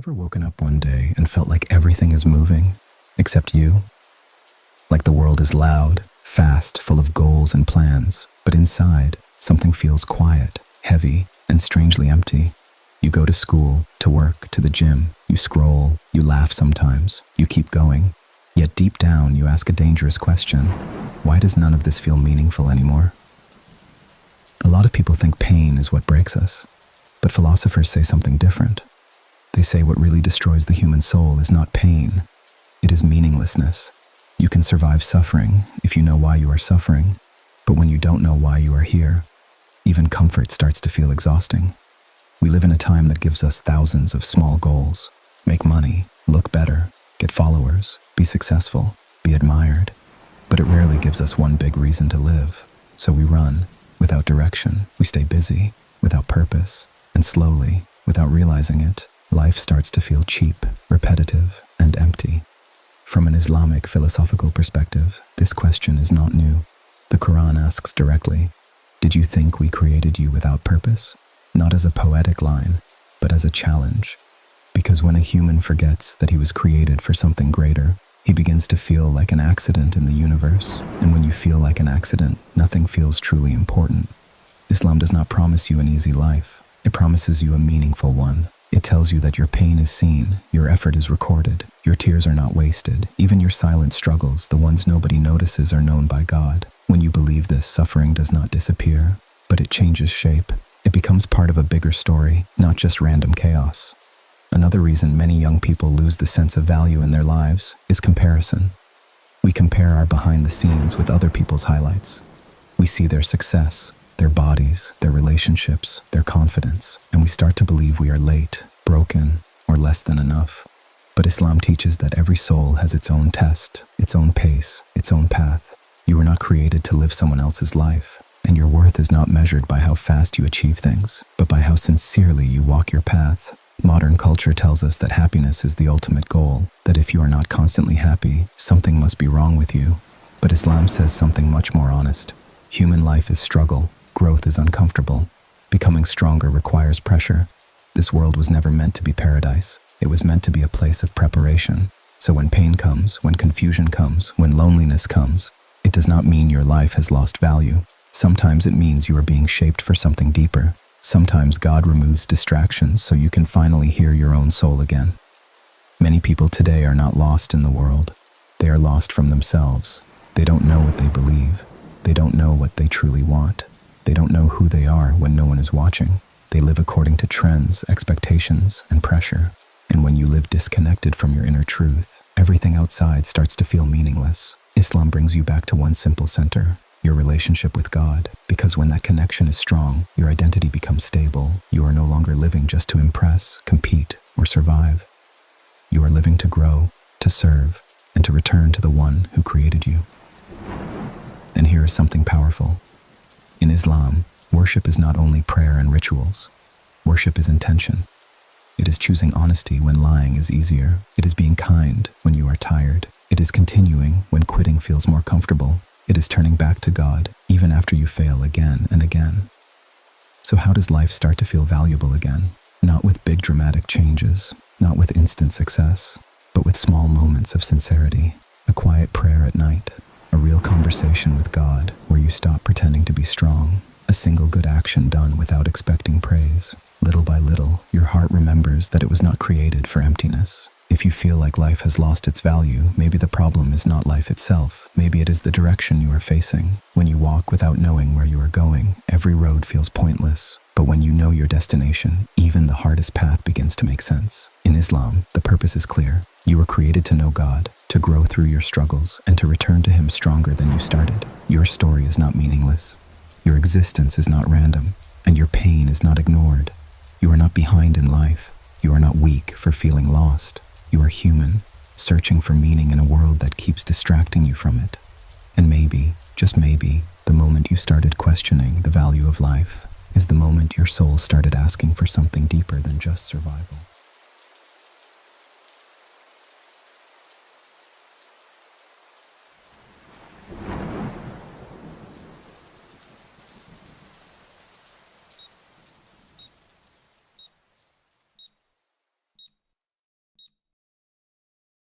ever woken up one day and felt like everything is moving, except you? Like the world is loud, fast, full of goals and plans, but inside, something feels quiet, heavy, and strangely empty. You go to school, to work, to the gym, you scroll, you laugh sometimes, you keep going. Yet deep down, you ask a dangerous question. Why does none of this feel meaningful anymore? A lot of people think pain is what breaks us, but philosophers say something different. They say what really destroys the human soul is not pain, it is meaninglessness. You can survive suffering if you know why you are suffering, but when you don't know why you are here, even comfort starts to feel exhausting. We live in a time that gives us thousands of small goals: make money, look better, get followers, be successful, be admired. But it rarely gives us one big reason to live. So we run, without direction, we stay busy, without purpose, and slowly, without realizing it, life starts to feel cheap, repetitive, and empty. From an Islamic philosophical perspective, this question is not new. The Quran asks directly, "Did you think we created you without purpose?" Not as a poetic line, but as a challenge. Because when a human forgets that he was created for something greater, he begins to feel like an accident in the universe. And when you feel like an accident, nothing feels truly important. Islam does not promise you an easy life. It promises you a meaningful one. It tells you that your pain is seen, your effort is recorded, your tears are not wasted, even your silent struggles, the ones nobody notices, are known by God. When you believe this, suffering does not disappear, but it changes shape. It becomes part of a bigger story, not just random chaos. Another reason many young people lose the sense of value in their lives is comparison. We compare our behind the scenes with other people's highlights. We see their success, their bodies, their relationships, their confidence, and we start to believe we are late, broken, or less than enough. But Islam teaches that every soul has its own test, its own pace, its own path. You were not created to live someone else's life, and your worth is not measured by how fast you achieve things, but by how sincerely you walk your path. Modern culture tells us that happiness is the ultimate goal, that if you are not constantly happy, something must be wrong with you. But Islam says something much more honest. Human life is struggle. Growth is uncomfortable. Becoming stronger requires pressure. This world was never meant to be paradise. It was meant to be a place of preparation. So when pain comes, when confusion comes, when loneliness comes, it does not mean your life has lost value. Sometimes it means you are being shaped for something deeper. Sometimes God removes distractions so you can finally hear your own soul again. Many people today are not lost in the world. They are lost from themselves. They don't know what they believe. They don't know what they truly want. They don't know who they are when no one is watching. They live according to trends, expectations, and pressure. And when you live disconnected from your inner truth, everything outside starts to feel meaningless. Islam brings you back to one simple center: your relationship with God. Because when that connection is strong, your identity becomes stable. You are no longer living just to impress, compete, or survive. You are living to grow, to serve, and to return to the one who created you. And here is something powerful. In Islam, worship is not only prayer and rituals. Worship is intention. It is choosing honesty when lying is easier. It is being kind when you are tired. It is continuing when quitting feels more comfortable. It is turning back to God even after you fail again and again. So how does life start to feel valuable again? Not with big dramatic changes, not with instant success, but with small moments of sincerity, a quiet prayer at night, a real conversation with God where you stop pretending to be strong, a single good action done without expecting praise. Little by little, your heart remembers that it was not created for emptiness. If you feel like life has lost its value, maybe the problem is not life itself. Maybe it is the direction you are facing. When you walk without knowing where you are going, every road feels pointless. But when you know your destination, even the hardest path begins to make sense. In Islam, the purpose is clear. You were created to know God, to grow through your struggles, and to return to Him stronger than you started. Your story is not meaningless. Your existence is not random, and your pain is not ignored. You are not behind in life. You are not weak for feeling lost. You are human, searching for meaning in a world that keeps distracting you from it. And maybe, just maybe, the moment you started questioning the value of life is the moment your soul started asking for something deeper than just survival.